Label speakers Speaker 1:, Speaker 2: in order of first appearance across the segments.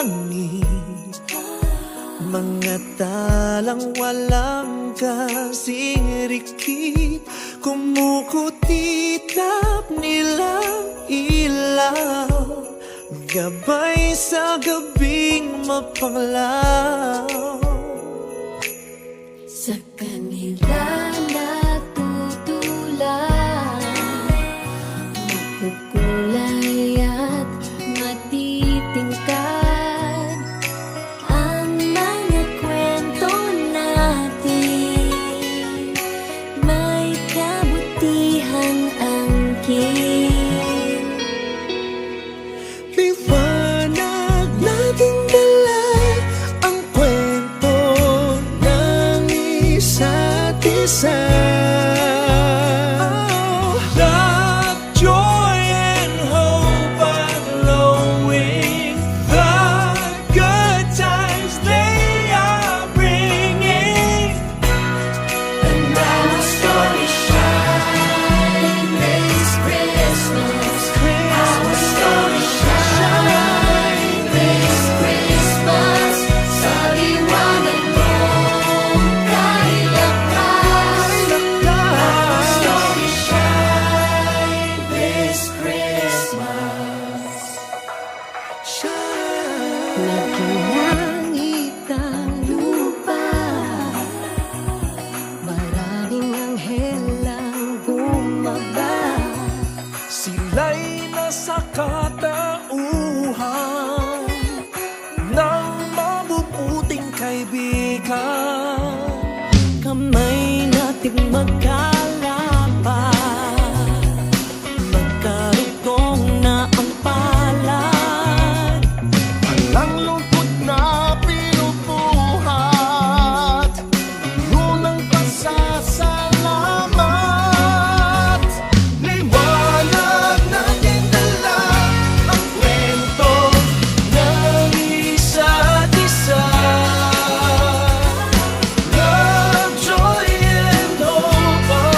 Speaker 1: langit, mga talang walang kasing rikit, kumukutitap nilang ilaw, gabay sa gabing mapanglaw.
Speaker 2: Sa kanila natutulan, makukulay at matitingkad ang mga kwento natin, may kabutihan angkin.
Speaker 1: Liwanag nating dala ang kwento ng isa't isa. Love, joy, and hope are glowing. The good times they are bringing.
Speaker 2: And our story shine this Christmas. Our story shine this Christmas. Sa liwanag mong kailakas. Our story shine this Christmas. Nagingangit ang lupa, maraming anghel ang bumaba.
Speaker 1: Sila'y nasa katauhan ng mabubuting kaibigan. Kamay nating magkalapat, magkarugtong na ang palad. Walang lungkot na pinupuhat, ngunang pasasalamat. Liwanag natin dala ang kwento ng isa't isa. Love, joy, and hope are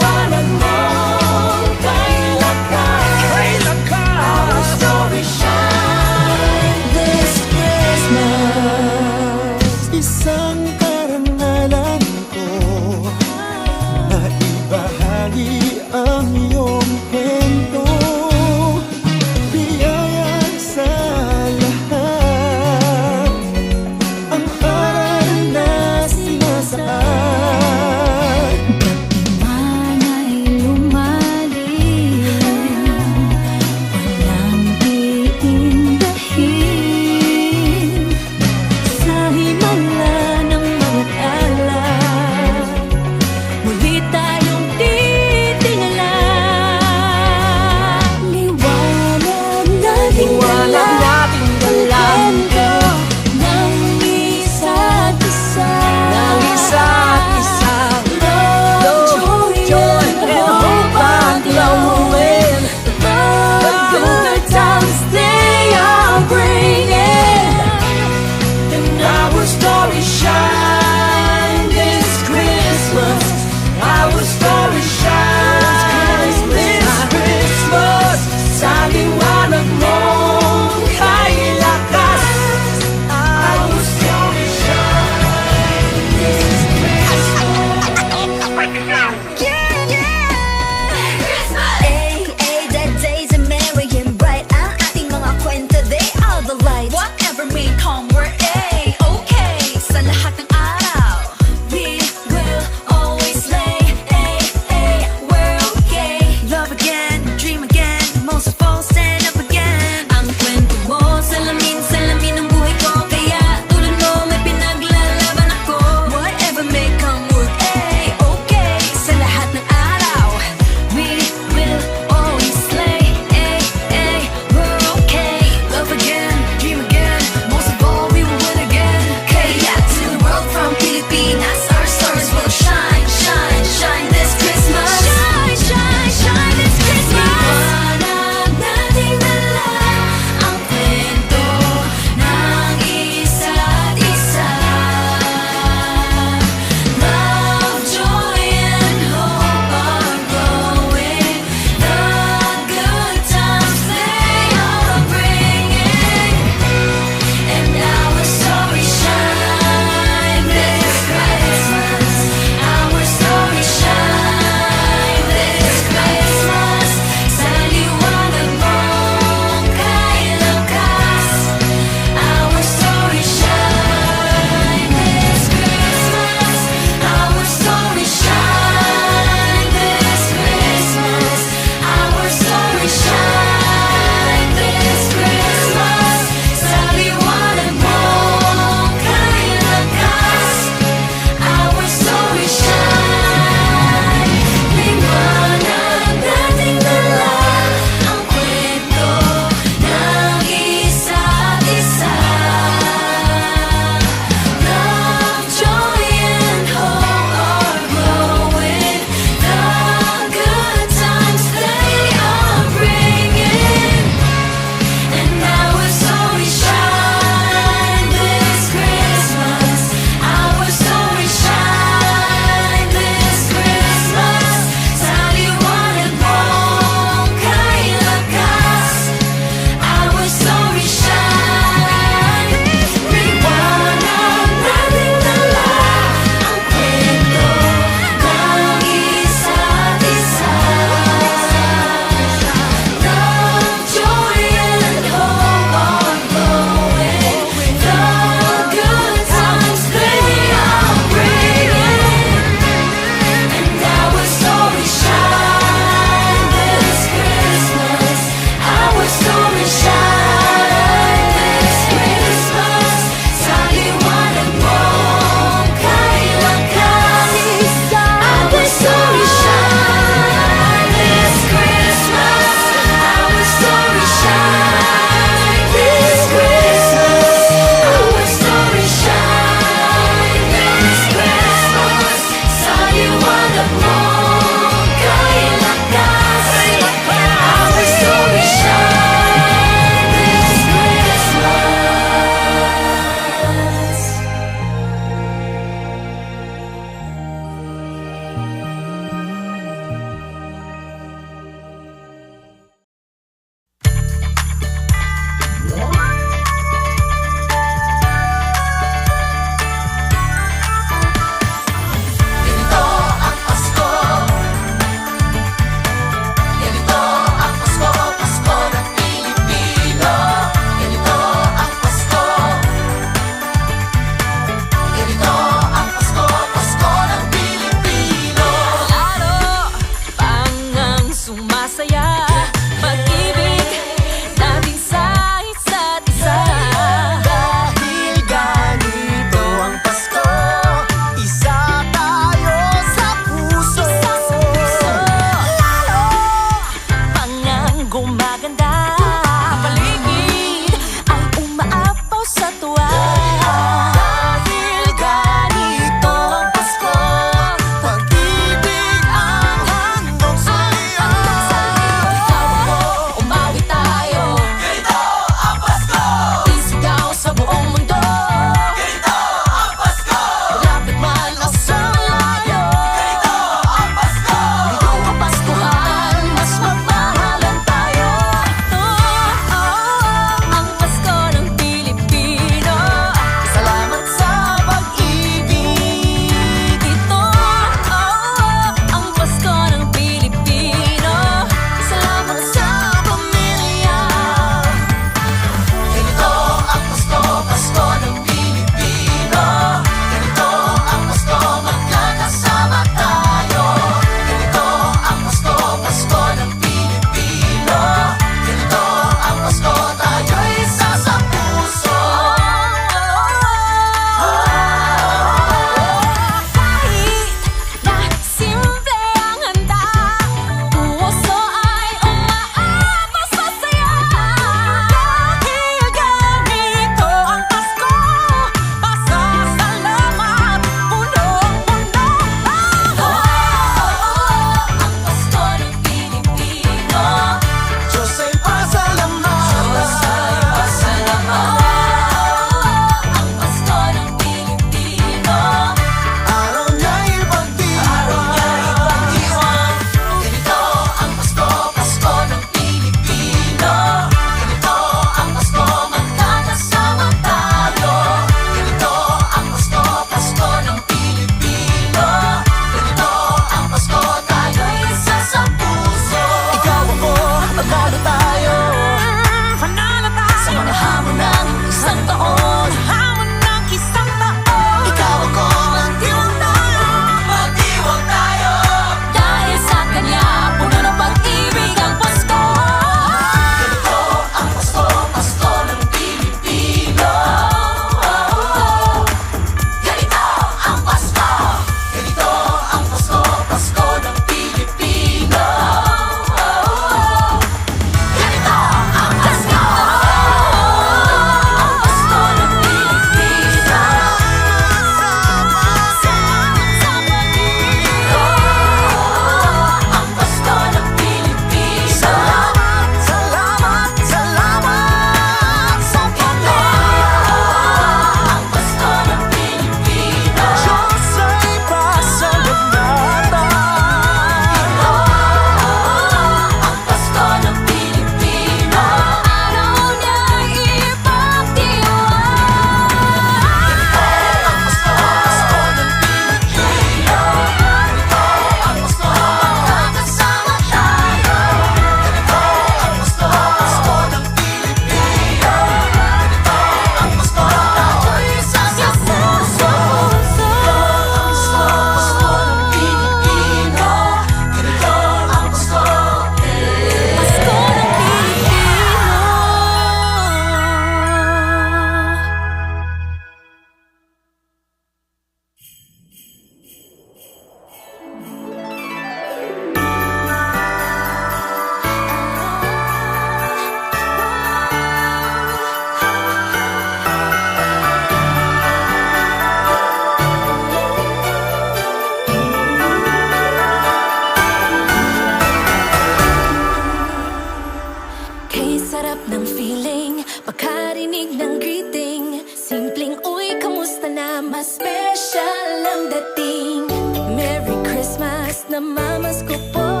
Speaker 2: ang dating. Merry Christmas, namamasko po.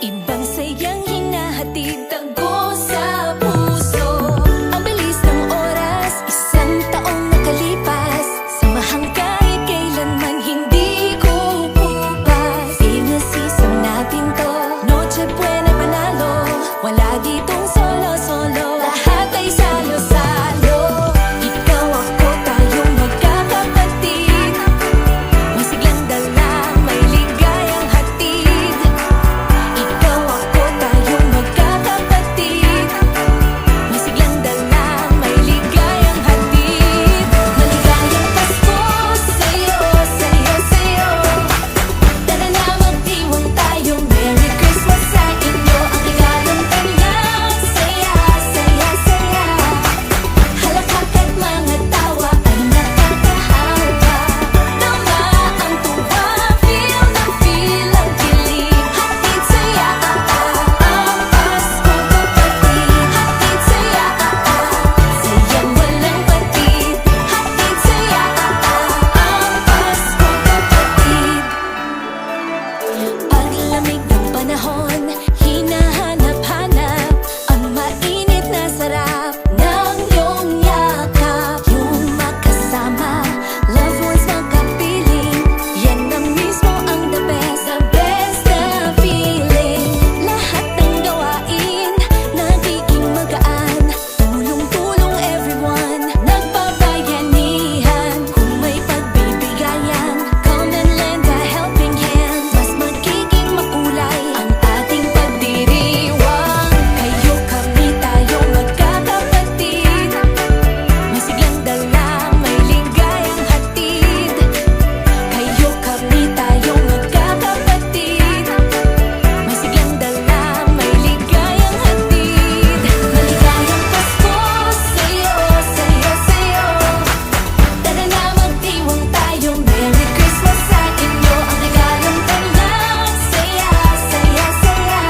Speaker 2: Ibang sayang hinahatid, tago sa puso. Ang bilis ng oras, isang taong nakalipas. Samahang kahit kailanman hindi kukupas. Pinasisam natin to, Noche Buena panalo. Wala ditong solo-solo, lahat ay salo-salo. Ikaw ako, tayong magkakapatid. May siglang dala, may ligayang hatid. Ikaw ako, tayong magkakapatid. May siglang dala, may ligayang hatid. Maligayang Pasko sa'yo, sa'yo, sa'yo. Tara na magdiwang tayo, Merry Christmas sa inyo. Ang regalong kanyang saya, saya, saya. Halakhak at mga tawa ay nakakahawa. Tama ang tuwa, feel na feel ang kilig. Hatid saya, ang Pasko kapatid. Hatid saya, sayang walang patid. Hatid saya, ang Pasko kapatid. Paglamig ng panahon, hinahanap-hanap ang mainit na sarap ng iyong yakap. Yung makasama, loved ones magkapiling, yan na mismo ang the best na feeling. Lahat ng gawain, nagiging magaan. Tulong-tulong everyone, nagbabayanihan. Kung may pagbibigayan, come and lend a helping hand. Mas magiging makulay ang ating pagdiriwang. Kayo, kami, tayong magkakapatid. May siglang dala, may ligayang hatid. Kayo, kami, tayong magkakapatid. May siglang dala, may ligayang hatid. Maligayang Pasko sa'yo, sa'yo, sa'yo. Tara na magdiwang tayo, Merry Christmas sa inyo. Ang regalong kanyang saya, saya, saya.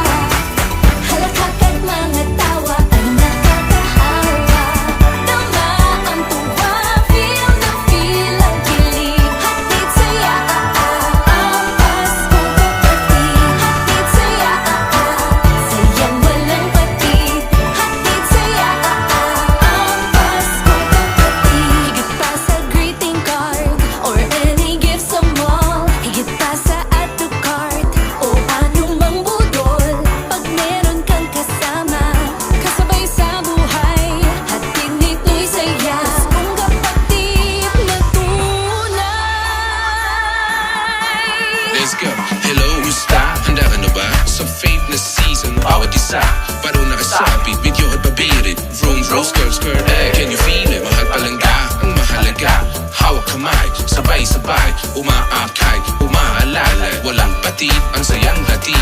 Speaker 2: Halakhak at mga tawa ay nakakahawa. Tama ang tuwa, feel na feel ang kilig. Hatid saya, ang Pasko kapatid. Hatid saya, sayang walang patid. Hatid saya, ang Pasko kapatid. Higit pa sa greeting card or any gift sa mall. Higit pa sa add to cart o anumang budol. Pag meron kang kasama, kasabay sa buhay, hatid nito'y saya. Paskong kapatid na tunay.
Speaker 3: Let's go. Hello, musta? Handa ka na ba? Sa fate na season, bawat isa paro nakasabi, video at pabirit. Vroom, vroom, skirt, skirt, can you feel it? Mahal palangga, ang mahalaga. Hawak kamay, sabay-sabay, umaakay, umaalala. Walang patid, ang sayang hatid.